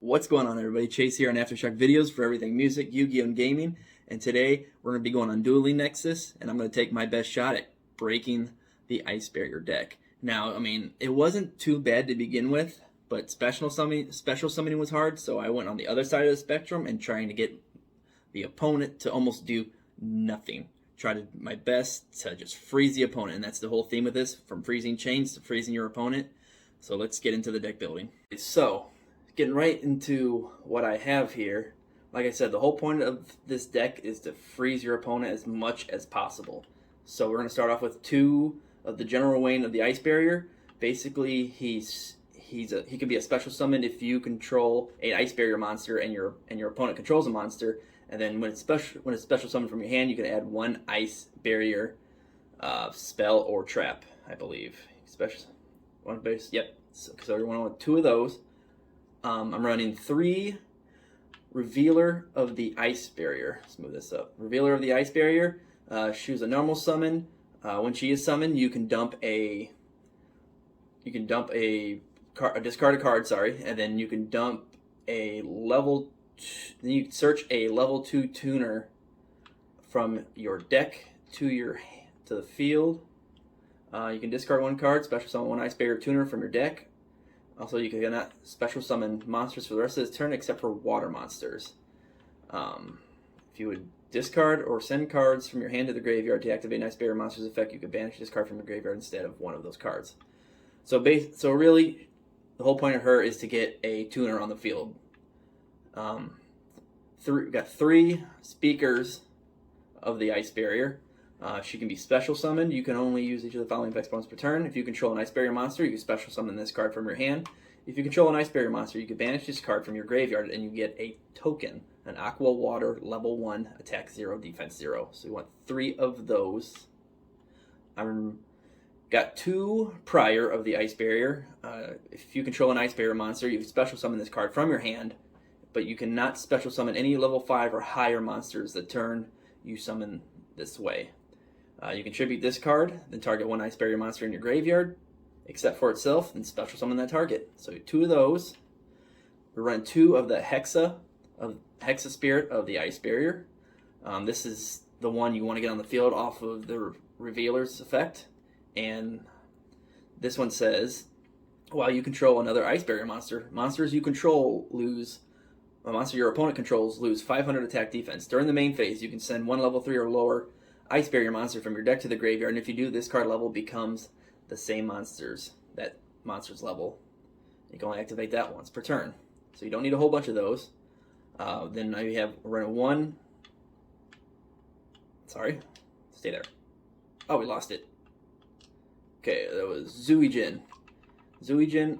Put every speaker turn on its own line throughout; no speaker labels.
What's going on, everybody? Chase here on Aftershock Videos for everything music, Yu-Gi-Oh, and gaming. And today we're going to be going on Dueling Nexus, and I'm going to take my best shot at breaking the Ice Barrier deck. Now, I mean, it wasn't too bad to begin with, but special summoning was hard, so I went on the other side of the spectrum and trying to get the opponent to almost do nothing. Tried my best to just freeze the opponent, and that's the whole theme of this, from freezing chains to freezing your opponent. So let's get into the deck building. So, getting right into what I have here. Like I said, the whole point of this deck is to freeze your opponent as much as possible. So we're going to start off with two of the General Wayne of the Ice Barrier. Basically, he can be a special summon if you control an Ice Barrier monster and your opponent controls a monster. And then when it's special summoned from your hand, you can add one Ice Barrier spell or trap, I believe. One base. Yep. So we're going with two of those. I'm running 3 Revealer of the Ice Barrier. Let's move this up. Revealer of the Ice Barrier. She's a normal summon. When she is summoned, you can dump a discarded card. Sorry, and then you can dump a level. Then you search a level 2 tuner from your deck to the field. You can discard 1 card, special summon 1 Ice Barrier tuner from your deck. Also, you cannot special summon monsters for the rest of this turn except for water monsters. If you would discard or send cards from your hand to the graveyard to activate an Ice Barrier monster's effect, you could banish this card from the graveyard instead of one of those cards. So really, the whole point of her is to get a tuner on the field. We've got 3 speakers of the Ice Barrier. She can be special summoned. You can only use each of the following effects once per turn. If you control an Ice Barrier monster, you can special summon this card from your hand. If you control an Ice Barrier monster, you can banish this card from your graveyard and you get a token, an Aqua Water level 1, attack 0, defense 0. So you want 3 of those. I've got 2 Prior of the Ice Barrier. If you control an Ice Barrier monster, you can special summon this card from your hand, but you cannot special summon any level 5 or higher monsters the turn you summon this way. You can tribute this card, then target 1 Ice Barrier monster in your graveyard, except for itself, and special summon that target. So 2 of those. We run 2 of the Hexa Spirit of the Ice Barrier. This is the one you want to get on the field off of the Revealer's effect. And this one says, while you control another Ice Barrier monster, monsters you control lose. A monster your opponent controls lose 500 attack defense. During the main phase, you can send 1 level 3 or lower Ice Barrier monster from your deck to the graveyard, and if you do, this card level becomes the same that monster's level. You can only activate that once per turn, so you don't need a whole bunch of those. Then now you have run 1. Sorry, stay there. Oh, we lost it. Okay, that was Zuijin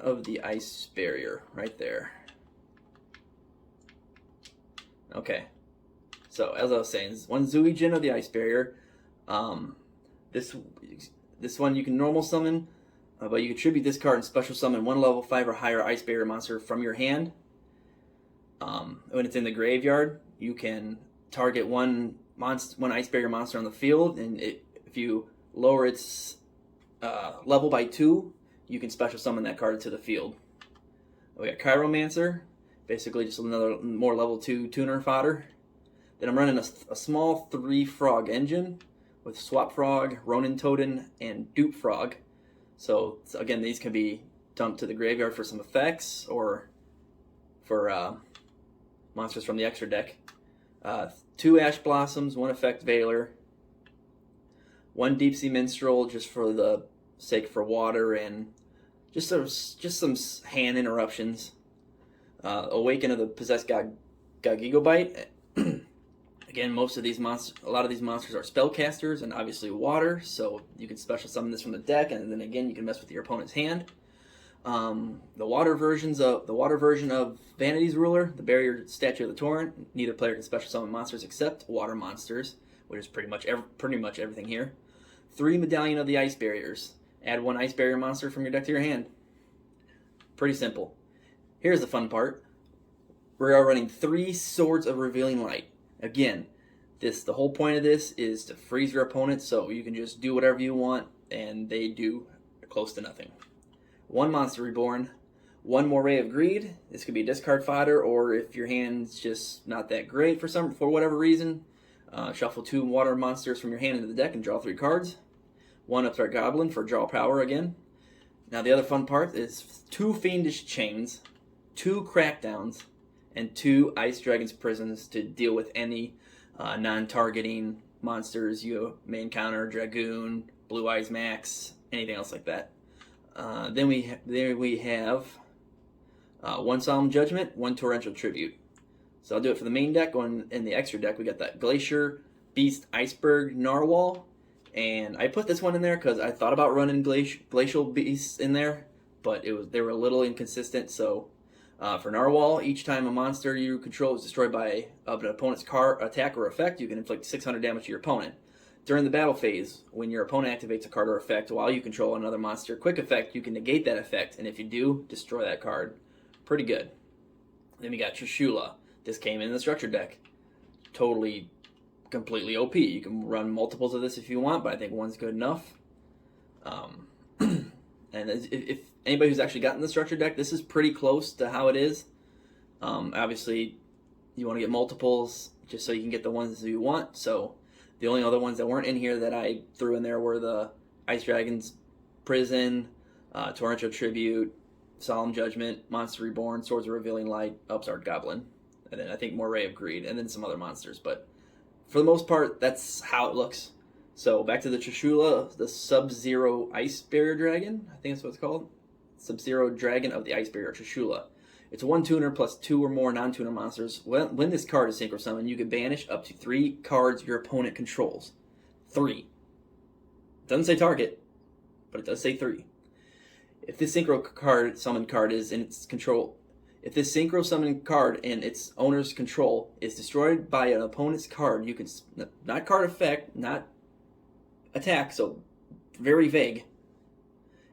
of the Ice Barrier, right there. Okay. So, as I was saying, 1 Zuijin of the Ice Barrier. This one you can normal summon, but you can tribute this card and special summon 1 level 5 or higher Ice Barrier monster from your hand. When it's in the graveyard, you can target one Ice Barrier monster on the field, and if you lower its level by 2, you can special summon that card to the field. We got Chiromancer, basically just another more level 2 tuner fodder. Then I'm running a small 3 frog engine with Swap Frog, Ronin Totem, and Dupe Frog. So again, these can be dumped to the graveyard for some effects or for monsters from the extra deck. 2 Ash Blossoms, 1 Effect Veiler, 1 Deep Sea Minstrel just for the sake for water and just some hand interruptions. Awaken of the Possessed Gigobite. Again, a lot of these monsters are spellcasters and obviously water, so you can special summon this from the deck, and then again you can mess with your opponent's hand. The water version of Vanity's Ruler, the Barrier Statue of the Torrent. Neither player can special summon monsters except water monsters, which is pretty much everything here. 3 Medallion of the Ice Barriers. Add 1 Ice Barrier monster from your deck to your hand. Pretty simple. Here's the fun part. We are running 3 Swords of Revealing Light. Again, the whole point of this is to freeze your opponent, so you can just do whatever you want, and they do close to nothing. 1 Monster Reborn, 1 more Ray of Greed. This could be discard fodder, or if your hand's just not that great for whatever reason, shuffle 2 water monsters from your hand into the deck and draw 3 cards. 1 Upstart Goblin for draw power again. Now the other fun part is 2 Fiendish Chains, 2 Crackdowns, and 2 Ice Dragon's Prisons to deal with any non-targeting monsters you may encounter, Dragoon, Blue Eyes Max, anything else like that. Then we have 1 Solemn Judgment, 1 Torrential Tribute. So I'll do it for the main deck. In the extra deck, we got that Glacier, Beast, Iceberg, Narwhal. And I put this one in there because I thought about running Glacial Beasts in there, but they were a little inconsistent. So for Narwhal, each time a monster you control is destroyed by an opponent's card, attack, or effect, you can inflict 600 damage to your opponent. During the battle phase, when your opponent activates a card or effect while you control another monster, quick effect, you can negate that effect, and if you do, destroy that card. Pretty good. Then we got Trishula. This came in the structured deck. Totally, completely OP. You can run multiples of this if you want, but I think 1's good enough. And if anybody who's actually gotten the structured deck, this is pretty close to how it is. Obviously, you want to get multiples just so you can get the ones that you want, so the only other ones that weren't in here that I threw in there were the Ice Dragon's Prison, Torrential Tribute, Solemn Judgment, Monster Reborn, Swords of Revealing Light, Upstart Goblin, and then I think more Ray of Greed, and then some other monsters. But for the most part, that's how it looks. So back to the Trishula, the Sub-Zero Ice Barrier Dragon, I think that's what it's called. Sub-Zero Dragon of the Ice Barrier, Trishula. It's a 1 tuner plus 2 or more non-tuner monsters. When this card is synchro summon, you can banish up to 3 cards your opponent controls. 3. It doesn't say target, but it does say 3. If this synchro summon card is in its control, if this synchro summon card in its owner's control is destroyed by an opponent's card, you can not card effect, not attack, so very vague.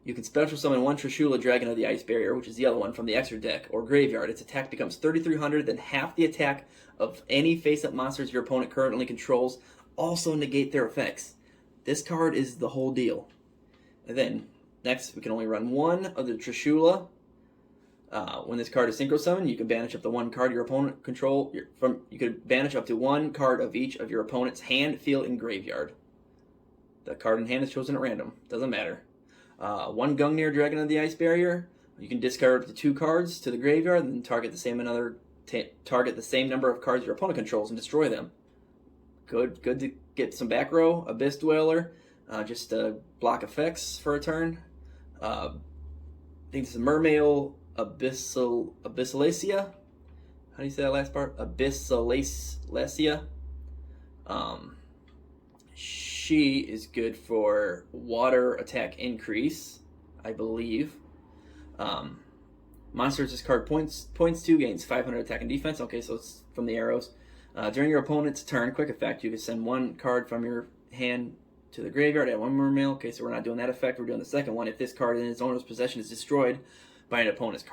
You can special summon 1 Trishula Dragon of the Ice Barrier, which is the other one from the extra deck, or graveyard. Its attack becomes 3,300, then half the attack of any face-up monsters your opponent currently controls. Also negate their effects. This card is the whole deal. And then, next, we can only run 1 of the Trishula. When this card is synchro summoned, you can banish up to 1 card your opponent control. You could banish up to 1 card of each of your opponent's hand, field, and graveyard. The card in hand is chosen at random. Doesn't matter. 1 Gungnir Dragon of the Ice Barrier. You can discard up to 2 cards to the graveyard and then target the same number of cards your opponent controls and destroy them. Good to get some back row. Abyss Dweller, just to block effects for a turn. I think this is Mermail Abyssalacia. How do you say that last part? Abyssalacia. She is good for water attack increase, I believe. Monsters discard points 2, gains 500 attack and defense. Okay, so it's from the arrows. During your opponent's turn, quick effect, you can send 1 card from your hand to the graveyard, add 1 Mermail. Okay, so we're not doing that effect, we're doing the second one. If this card in its owner's possession is destroyed by an opponent's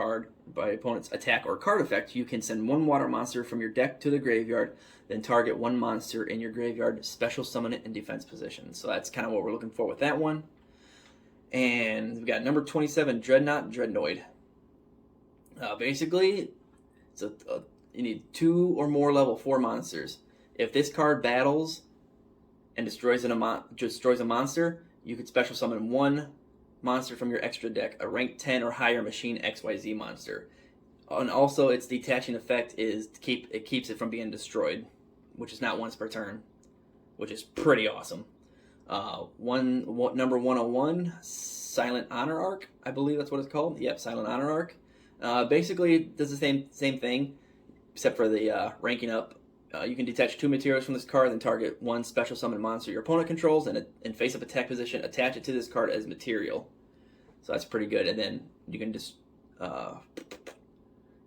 attack or card effect, you can send 1 water monster from your deck to the graveyard, then target 1 monster in your graveyard, special summon it in defense position. So that's kind of what we're looking for with that one. And we've got number 27, Dreadnought Dreadnoid. Basically, you need 2 or more level 4 monsters. If this card battles and destroys a monster, you could special summon 1 monster from your extra deck, a rank 10 or higher machine XYZ monster. And also, its detaching effect is it keeps it from being destroyed, which is not once per turn, which is pretty awesome. Number 101, Silent Honor Arc, I believe that's what it's called. Yep, Silent Honor Arc. Basically, it does the same thing, except for the ranking up. You can detach 2 materials from this card, then target 1 special summon monster your opponent controls, and in face-up attack position, attach it to this card as material. So that's pretty good. And then you can just,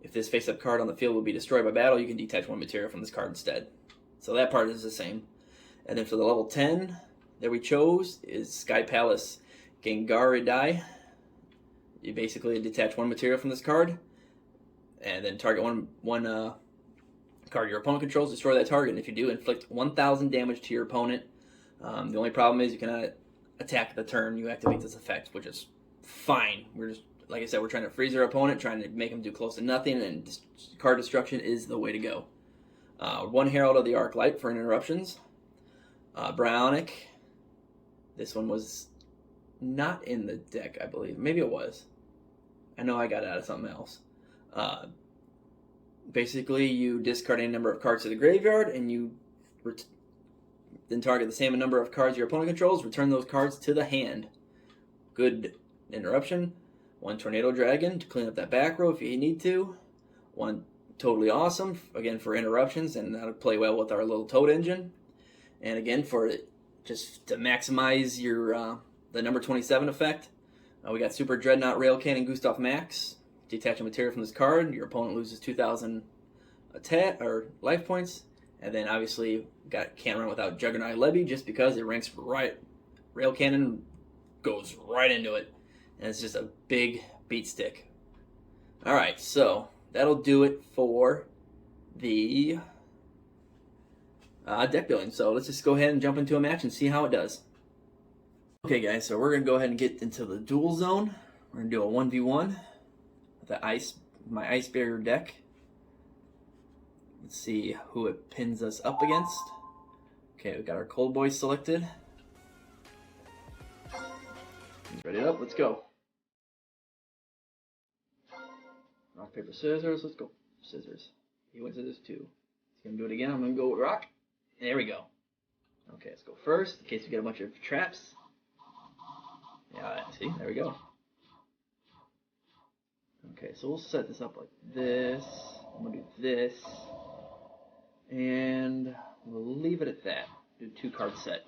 if this face-up card on the field will be destroyed by battle, you can detach 1 material from this card instead. So that part is the same. And then for the level 10 that we chose is Sky Palace Gengaridai. You basically detach 1 material from this card, and then target one card your opponent controls, destroy that target, and if you do, inflict 1,000 damage to your opponent. The only problem is you cannot attack the turn you activate this effect, which is fine. We're just like I said, we're trying to freeze our opponent, trying to make them do close to nothing, and card destruction is the way to go. One Herald of the Arc Light for interruptions. Bryonic. This one was not in the deck, I believe. Maybe it was. I know I got it out of something else. Basically, you discard any number of cards to the graveyard, and you then target the same number of cards your opponent controls. Return those cards to the hand. Good interruption. One Tornado Dragon to clean up that back row if you need to. One Totally Awesome, again, for interruptions, and that'll play well with our little Toad engine. And again, for just to maximize your the number 27 effect, we got Super Dreadnought Rail Cannon Gustav Max. Detach a material from this card. Your opponent loses 2,000 life points. And then obviously can't run without Juggernaut Levy just because it ranks right. Rail Cannon goes right into it. And it's just a big beat stick. Alright, so that'll do it for the deck building. So let's just go ahead and jump into a match and see how it does. Okay guys, so we're going to go ahead and get into the duel zone. We're going to do a 1v1 with my Ice Barrier deck. Let's see who it pins us up against. Okay, we've got our Cold Boys selected. He's ready up, let's go. Rock, paper, scissors, let's go. Scissors. He went scissors too. He's going to do it again, I'm going to go with rock. There we go. Okay, let's go first, in case we get a bunch of traps. Yeah, see, there we go. Okay, so we'll set this up like this. I'm going to do this. And we'll leave it at that. Do 2-card set.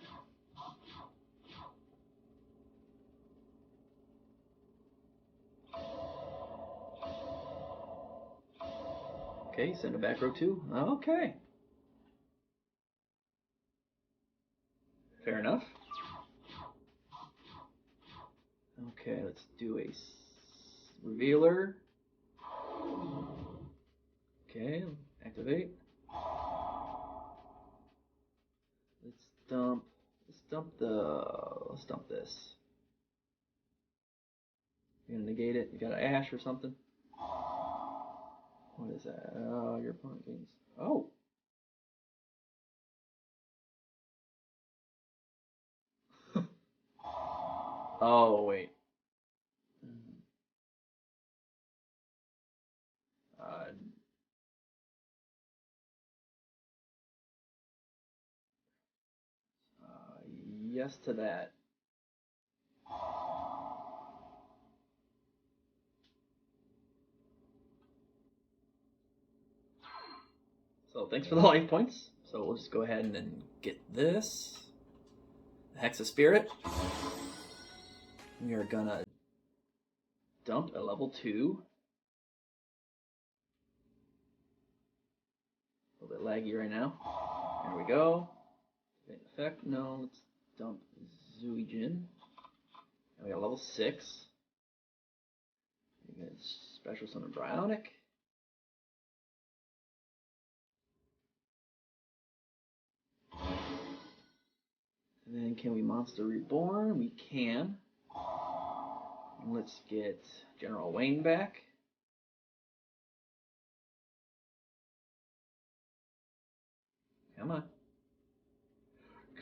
Okay, send a back row 2. Okay. Fair enough. Okay, let's do a revealer. Okay, activate. Let's dump this. You're gonna negate it. You got an ash or something. What is that? Your opponent gains. Oh. Oh wait. Yes to that. So thanks for the life points. So we'll just go ahead and then get this. The Hexa Spirit. We are gonna dump a level 2. A little bit laggy right now. There we go. Effect, no, let's dump Zuijin. And we got level 6. We got Special Summon Bryonic. And then can we Monster Reborn? We can. And let's get General Wayne back. Come on.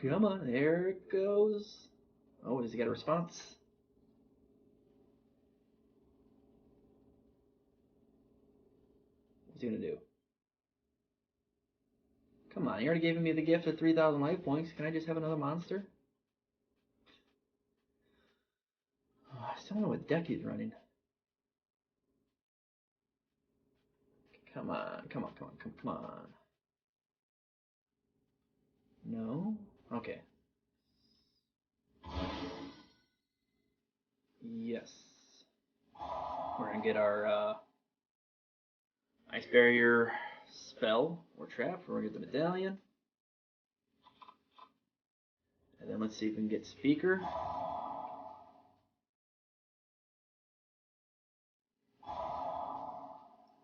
Come on, there it goes. Oh, does he get a response? What's he gonna do? Come on, you already gave me the gift of 3,000 life points. Can I just have another monster? Oh, I still don't know what deck he's running. Come on, come on, come on, come on. No? Okay. Yes. We're gonna get our Ice Barrier spell or trap. We're gonna get the medallion. And then let's see if we can get Speaker.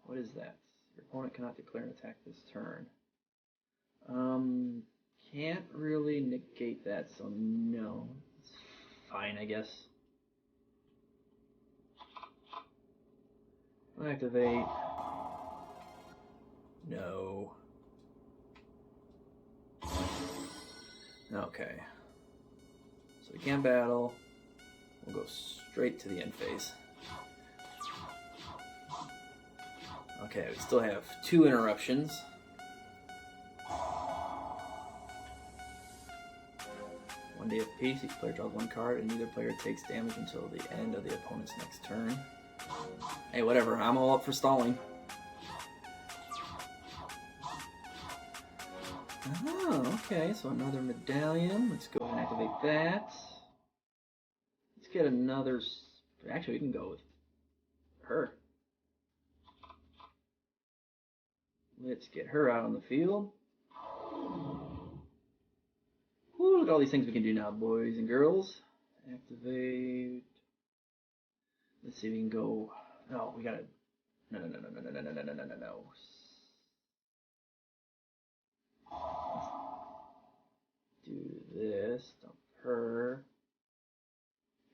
What is that? Your opponent cannot declare an attack this turn. Can't really negate that, so no. It's fine, I guess. Activate. No. Okay. So we can't battle. We'll go straight to the end phase. Okay, we still have 2 interruptions. One day of peace, each player draws 1 card, and neither player takes damage until the end of the opponent's next turn. Hey, whatever, I'm all up for stalling. Oh, okay, so another medallion. Let's go ahead and activate that. Let's get another... Actually, we can go with her. Let's get her out on the field. Ooh, look at all these things we can do now, boys and girls. Activate. Let's see if we can go... No, we gotta... No. Let's do this. Dump her.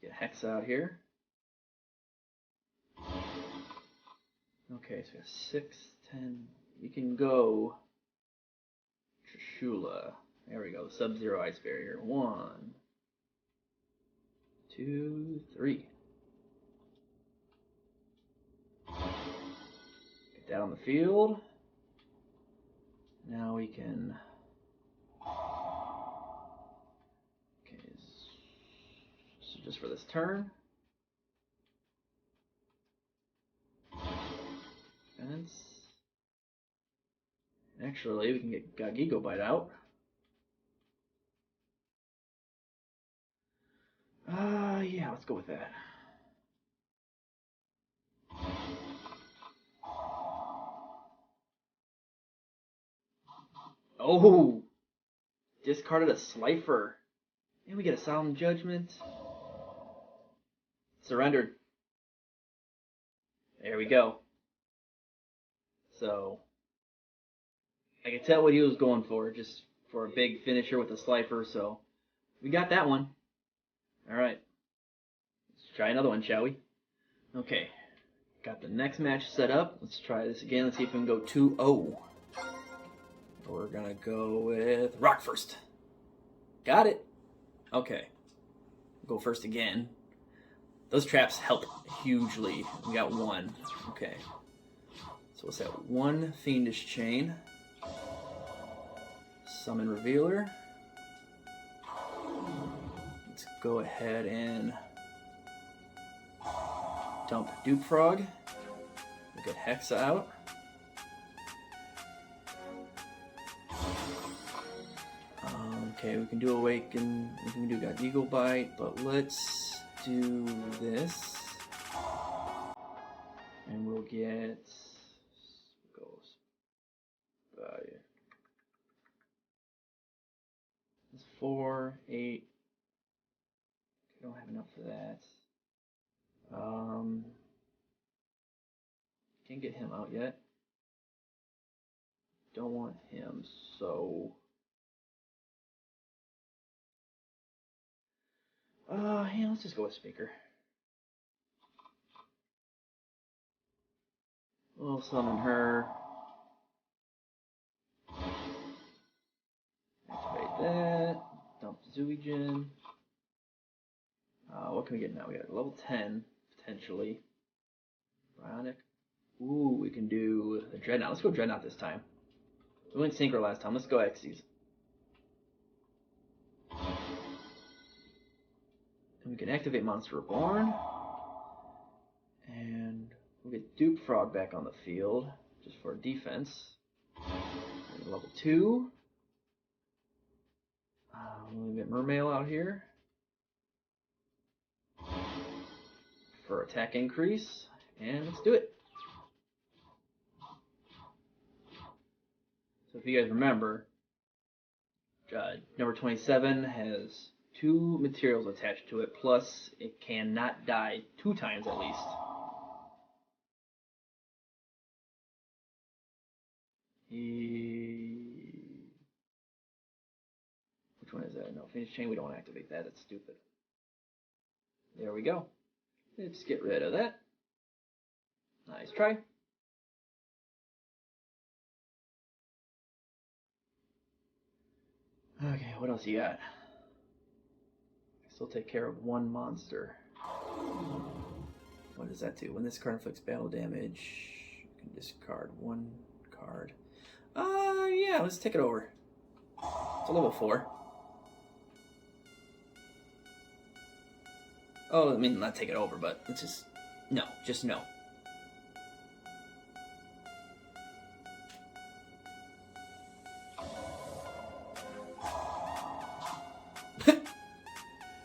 Get Hex out here. Okay, so we have 6, 10. We can go Trishula. There we go. Sub-Zero Ice Barrier. 1, 2, 3. Get that on the field. Now we can... Okay, so just for this turn. Fence. Actually, we can get Gigo Bite out. Yeah, let's go with that. Oh! Discarded a Slifer. And we get a Solemn Judgment. Surrendered. There we go. So, I can tell what he was going for, just for a big finisher with a Slifer, so we got that one. Alright. Let's try another one, shall we? Okay. Got the next match set up. Let's try this again. Let's see if we can go 2-0. We're gonna go with Rock first. Got it. Okay. Go first again. Those traps help hugely. We got 1. Okay. So what's that? 1 Fiendish Chain. Summon Revealer. Let's go ahead and dump Dupe Frog. We'll get Hexa out. Okay, we can do Awaken, we can do Got Eagle Bite, but let's do this. And we'll get... It's 4, 8. I don't have enough for that. Can't get him out yet. Don't want him, so... yeah, let's just go with Speaker. We'll summon her. Activate that. Dump Zuijin. What can we get now? We got level 10, potentially. Bionic. Ooh, we can do the Dreadnought. Let's go Dreadnought this time. We went Synchro last time. Let's go Xyz. And we can activate Monster Reborn. And we'll get Dupe Frog back on the field, just for defense. And level 2. We'll get Mermail out here for attack increase. And let's do it. So if you guys remember, number 27 has 2 materials attached to it, plus it cannot die 2 times at least. Which one is that? No, Finish Chain, we don't want to activate that, that's stupid. There we go. Let's get rid of that. Nice try. Okay, what else you got? Still take care of one monster. What does that do? When this card inflicts battle damage, you can discard one card. Yeah, let's take it over. It's a level 4. Oh, I mean, not take it over, but let's just... No, just no.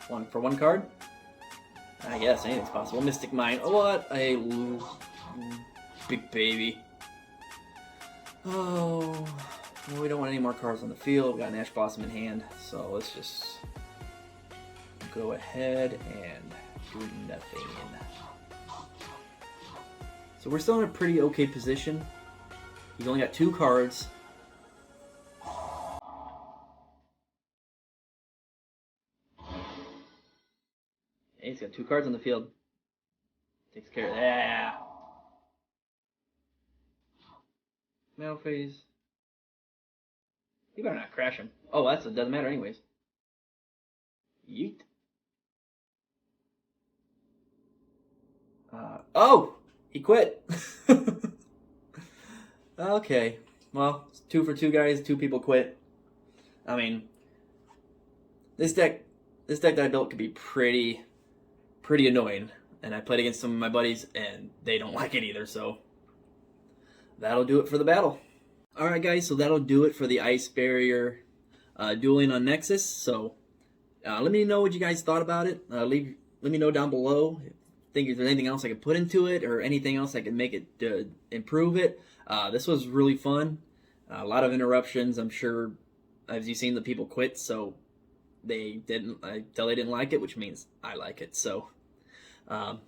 One for one card? I guess anything's possible. Mystic Mine. What a big baby. Oh, well, we don't want any more cards on the field. We got an Ash Blossom in hand, so let's just go ahead and do nothing. So we're still in a pretty okay position. He's only got 2 cards. Hey, he's got 2 cards on the field. Takes care of that. Mail phase. You better not crash him. Oh, it doesn't matter anyways. Yeet. Oh! He quit. Okay. Well, it's 2 for 2 guys. 2 people quit. I mean, this deck that I built could be pretty annoying. And I played against some of my buddies, and they don't like it either, so that'll do it for the battle. Alright guys, so that'll do it for the Ice Barrier Dueling on Nexus. So let me know what you guys thought about it. Let me know down below. Think if there's anything else I could put into it, or anything else I could make it improve it. This was really fun. A lot of interruptions. I'm sure, as you've seen, the people quit, so they didn't like it, which means I like it. So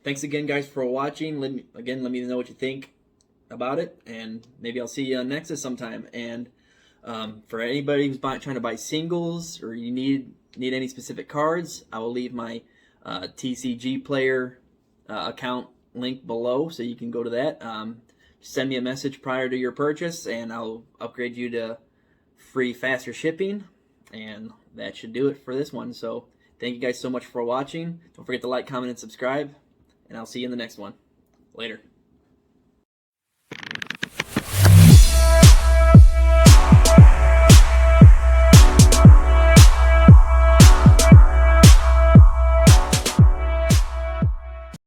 thanks again, guys, for watching. Let me know what you think about it, and maybe I'll see you on Nexus sometime. And for anybody who's trying to buy singles, or you need any specific cards, I will leave my TCG player account link below, so you can go to that. Send me a message prior to your purchase, and I'll upgrade you to free faster shipping. And that should do it for this one. So thank you guys so much for watching. Don't forget to like, comment, and subscribe, and I'll see you in the next one. Later.